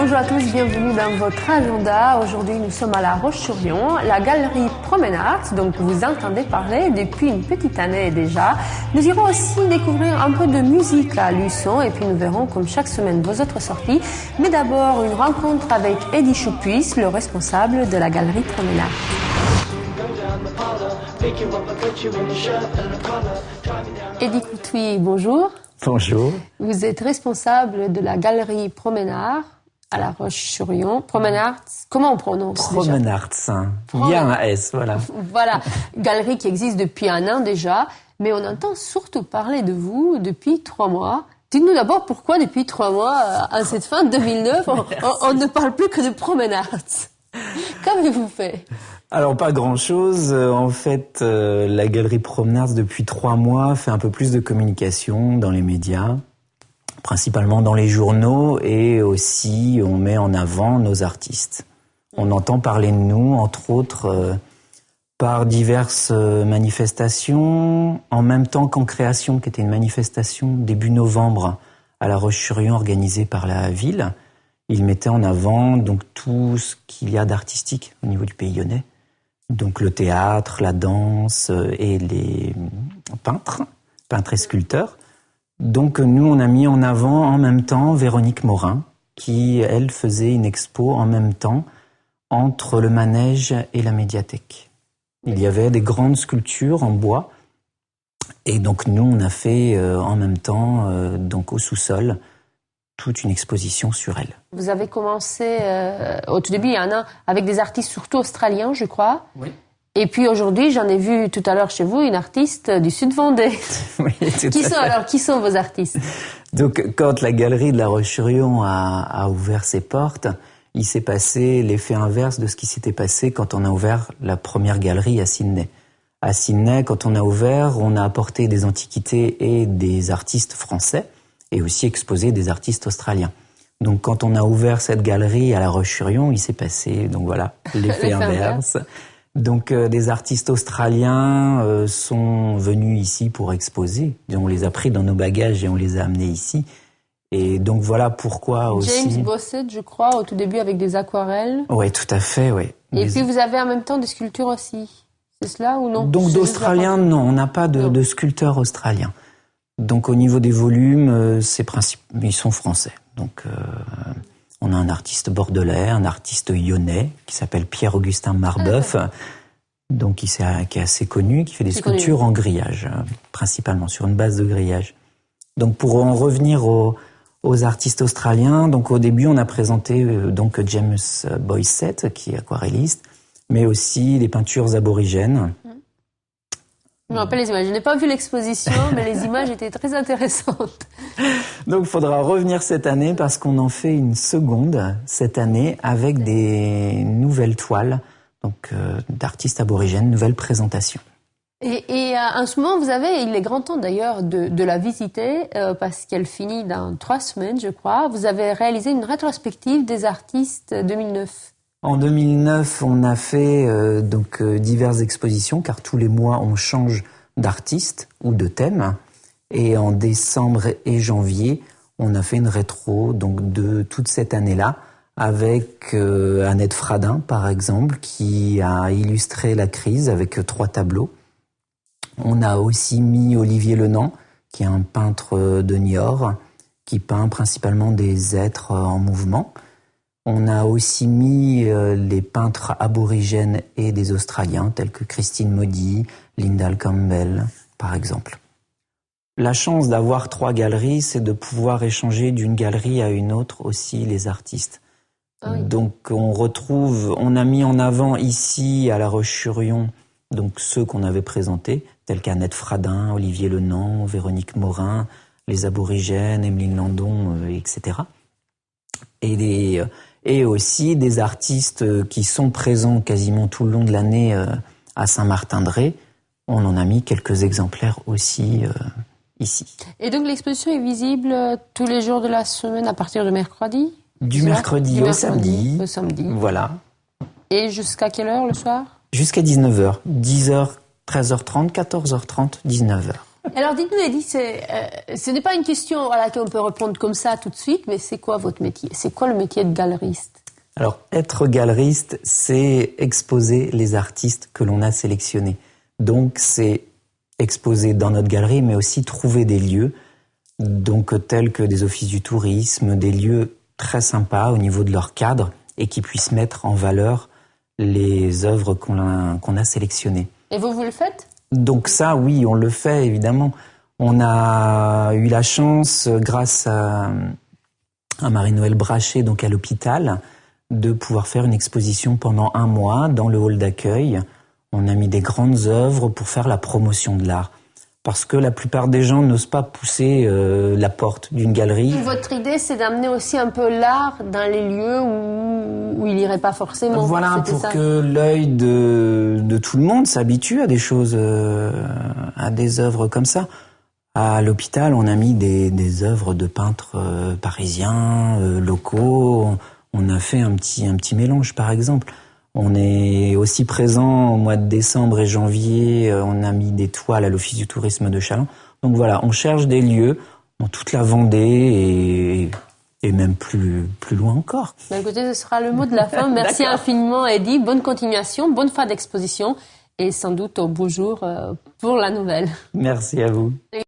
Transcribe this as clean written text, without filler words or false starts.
Bonjour à tous, bienvenue dans votre agenda. Aujourd'hui, nous sommes à La Roche-sur-Yon, la galerie Promenart, donc vous entendez parler depuis une petite année déjà. Nous irons aussi découvrir un peu de musique à Luçon et puis nous verrons comme chaque semaine vos autres sorties. Mais d'abord, une rencontre avec Eddie Choupuis, le responsable de la galerie Promenart. Eddie Choupuis, bonjour. Bonjour. Vous êtes responsable de la galerie Promenart à La Roche-sur-Yon. Promenart, comment on prononce Promenart, il y a un S, voilà. Voilà, galerie qui existe depuis un an déjà, mais on entend surtout parler de vous depuis 3 mois. Dites-nous d'abord pourquoi depuis 3 mois, à cette fin de 2009, on ne parle plus que de Promenart. Qu'avez-vous fait ? Alors pas grand-chose. En fait, la galerie Promenart depuis 3 mois fait un peu plus de communication dans les médias, principalement dans les journaux, et aussi on met en avant nos artistes. On entend parler de nous, entre autres, par diverses manifestations, en même temps qu'en création, qui était une manifestation début novembre à La Roche-sur-Yon organisée par la ville. Il mettait en avant donc tout ce qu'il y a d'artistique au niveau du Pays lyonnais. Donc le théâtre, la danse et les peintres et sculpteurs. Donc nous, on a mis en avant en même temps Véronique Morin, qui, elle, faisait une expo en même temps entre le manège et la médiathèque. Il y avait des grandes sculptures en bois. Et donc nous, on a fait en même temps, donc au sous-sol, toute une exposition sur elle. Vous avez commencé au tout début, il y a un an, avec des artistes surtout australiens, je crois. Oui. Et puis aujourd'hui, j'en ai vu tout à l'heure chez vous, une artiste du Sud-Vendée. Oui, qui sont vos artistes ? Donc, quand la galerie de La Roche-sur-Yon a ouvert ses portes, il s'est passé l'effet inverse de ce qui s'était passé quand on a ouvert la première galerie à Sydney. À Sydney, quand on a ouvert, on a apporté des antiquités et des artistes français, et aussi exposé des artistes australiens. Donc, quand on a ouvert cette galerie à La Roche-sur-Yon, il s'est passé, donc voilà, l'effet inverse. Donc, des artistes australiens sont venus ici pour exposer. On les a pris dans nos bagages et on les a amenés ici. Et donc, voilà pourquoi aussi... James Bossett, je crois, au tout début avec des aquarelles. Oui, tout à fait, oui. Et puis, vous avez en même temps des sculptures aussi. C'est cela ou non ? Donc, d'Australiens, non. On n'a pas de sculpteurs australiens. Donc au niveau des volumes, ils sont français. Donc on a un artiste bordelais, un artiste lyonnais qui s'appelle Pierre-Augustin Marbeuf, donc qui est assez connu, qui fait des sculptures en grillage, principalement sur une base de grillage. Donc pour en revenir aux artistes australiens, donc au début on a présenté donc James Bossett qui est aquarelliste, mais aussi les peintures aborigènes. Je me rappelle les images. Je n'ai pas vu l'exposition, mais les images étaient très intéressantes. Donc, il faudra revenir cette année parce qu'on en fait une seconde cette année avec des nouvelles toiles, donc d'artistes aborigènes, nouvelles présentations. Et en ce moment, il est grand temps d'ailleurs de la visiter parce qu'elle finit dans 3 semaines, je crois. Vous avez réalisé une rétrospective des artistes 2009. En 2009, on a fait diverses expositions, car tous les mois, on change d'artiste ou de thème. Et en décembre et janvier, on a fait une rétro de toute cette année-là, avec Annette Fradin, par exemple, qui a illustré la crise avec 3 tableaux. On a aussi mis Olivier Lenant, qui est un peintre de Niort, qui peint principalement des êtres en mouvement. On a aussi mis les peintres aborigènes et des Australiens, tels que Christine Maudy, Lyndall Campbell, par exemple. La chance d'avoir 3 galeries, c'est de pouvoir échanger d'une galerie à une autre aussi les artistes. Oui. Donc on a mis en avant ici à La Roche-sur-Yon, donc ceux qu'on avait présentés, tels qu'Annette Fradin, Olivier Lenant, Véronique Morin, les aborigènes, Emeline Landon, etc. Et aussi des artistes qui sont présents quasiment tout le long de l'année à Saint-Martin-de-Ré. On en a mis quelques exemplaires aussi ici. Et donc l'exposition est visible tous les jours de la semaine à partir de mercredi ? Du mercredi au samedi. Au samedi. Voilà. Et jusqu'à quelle heure le soir ? Jusqu'à 19h. 10h, 13h30, 14h30, 19h. Alors dites-nous, Eddy, ce n'est pas une question à laquelle on peut répondre comme ça tout de suite, mais c'est quoi votre métier? C'est quoi le métier de galeriste? Alors, être galeriste, c'est exposer les artistes que l'on a sélectionnés. Donc, c'est exposer dans notre galerie, mais aussi trouver des lieux, donc tels que des offices du tourisme, des lieux très sympas au niveau de leur cadre et qui puissent mettre en valeur les œuvres qu'on a sélectionnées. Et vous le faites? Donc ça, oui, on le fait, évidemment. On a eu la chance, grâce à Marie-Noël Brachet, donc à l'hôpital, de pouvoir faire une exposition pendant 1 mois dans le hall d'accueil. On a mis des grandes œuvres pour faire la promotion de l'art. Parce que la plupart des gens n'osent pas pousser la porte d'une galerie. Votre idée, c'est d'amener aussi un peu l'art dans les lieux où il n'irait pas forcément. Voilà, pour que l'œil de tout le monde s'habitue à des choses, à des œuvres comme ça. À l'hôpital, on a mis des œuvres de peintres parisiens, locaux. On a fait un petit mélange, par exemple. On est aussi présent au mois de décembre et janvier. On a mis des toiles à l'Office du tourisme de Châlons. Donc voilà, on cherche des lieux dans toute la Vendée et même plus loin encore. Bah écoutez, ce sera le mot de la fin. Merci infiniment, Eddy. Bonne continuation, bonne fin d'exposition et sans doute au beau jour pour la nouvelle. Merci à vous.